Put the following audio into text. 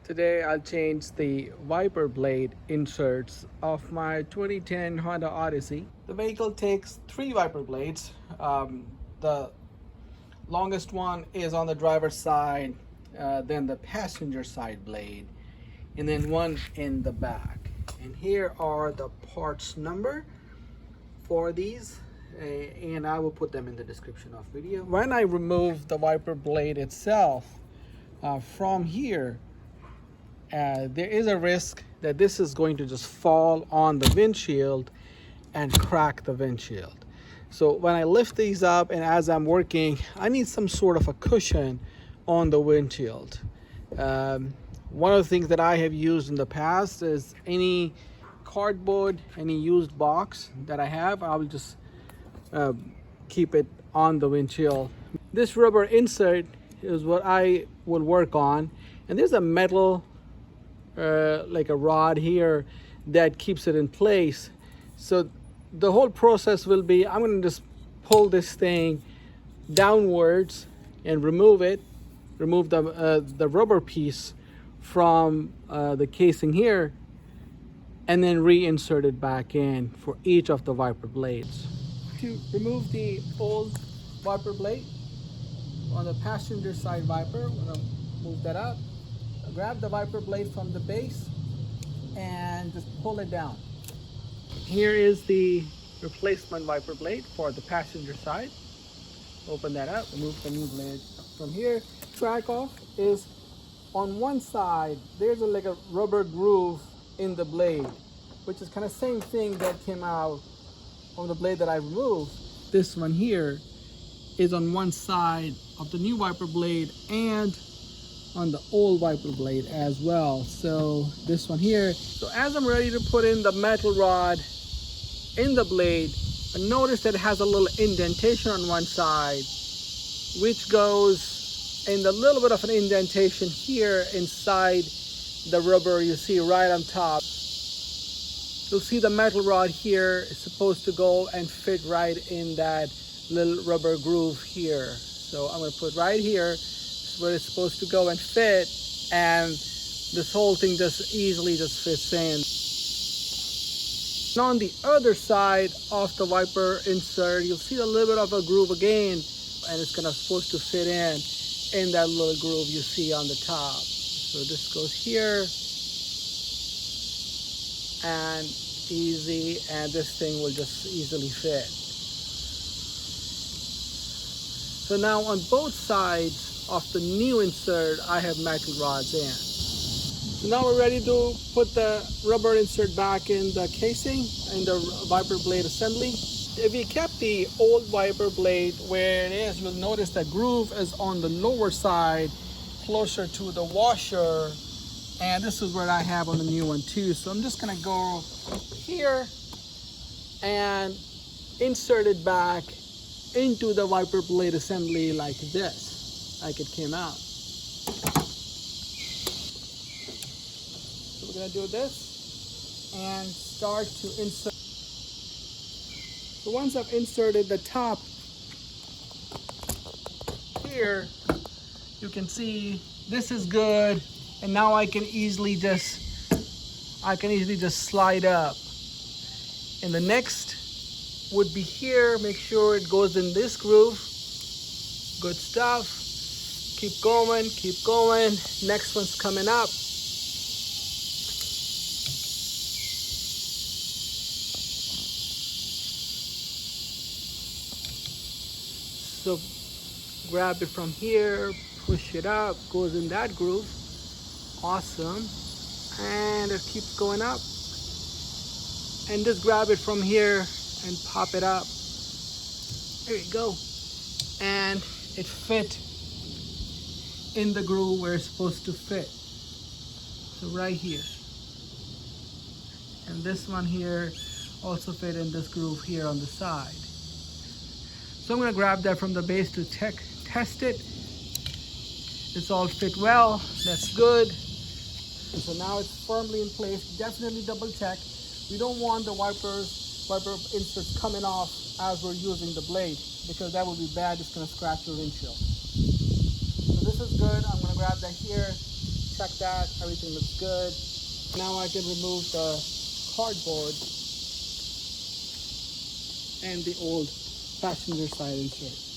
Today I'll change the wiper blade inserts of my 2010 Honda Odyssey. The vehicle takes three wiper blades. The longest one is on the driver's side, then the passenger side blade, and then one in the back. And here are the parts number for these, and I will put them in the description of video. When I remove the wiper blade itself from here, there is a risk that this is going to just fall on the windshield and crack the windshield. So when I lift these up and as I'm working, I need some sort of a cushion on the windshield. One of the things that I have used in the past is any cardboard, any used box that I have, I will just keep it on the windshield. This rubber insert is what I will work on, and there's a metal like a rod here that keeps it in place. So the whole process will be, I'm going to just pull this thing downwards and remove the rubber piece from the casing here, and then reinsert it back in for each of the wiper blades. To remove the old wiper blade on the passenger side wiper, I'm going to move that up. Grab the wiper blade from the base and just pull it down. Here is the replacement wiper blade for the passenger side. Open that up, remove the new blade from here. Track off is on one side, there's like a rubber groove in the blade, which is kind of same thing that came out on the blade that I removed. This one here is on one side of the new wiper blade and on the old wiper blade as well. So this one here. So as I'm ready to put in the metal rod in the blade, I notice that it has a little indentation on one side, which goes in a little bit of an indentation here inside the rubber you see right on top. You'll see the metal rod here is supposed to go and fit right in that little rubber groove here. So I'm going to put right here where it's supposed to go and fit, and this whole thing just easily just fits in. And on the other side of the wiper insert, you'll see a little bit of a groove again, and it's gonna supposed to fit in that little groove you see on the top. So this goes here and easy, and this thing will just easily fit. So now on both sides of the new insert, I have metal rods in. So now we're ready to put the rubber insert back in the casing in the wiper blade assembly. If you kept the old wiper blade where it is, you'll notice that groove is on the lower side closer to the washer, and this is what I have on the new one too. So I'm just gonna go here and insert it back into the wiper blade assembly like this, like it came out. So we're gonna do this and start to insert. So once I've inserted the top here, you can see this is good, and now I can easily just slide up. And the next would be here. Make sure it goes in this groove. Good stuff. Keep going, keep going. Next one's coming up. So grab it from here, push it up, goes in that groove. Awesome. And it keeps going up. And just grab it from here and pop it up. There you go. And it fit in the groove where it's supposed to fit. So right here. And this one here also fit in this groove here on the side. So I'm going to grab that from the base to test it. It's all fit well. That's good. And so now it's firmly in place. Definitely double check. We don't want the wiper inserts coming off as we're using the blade, because that will be bad. It's going to scratch your windshield. So this is good. I'm going to grab that here check that. Everything looks good. Now I can remove the cardboard and the old passenger side insert.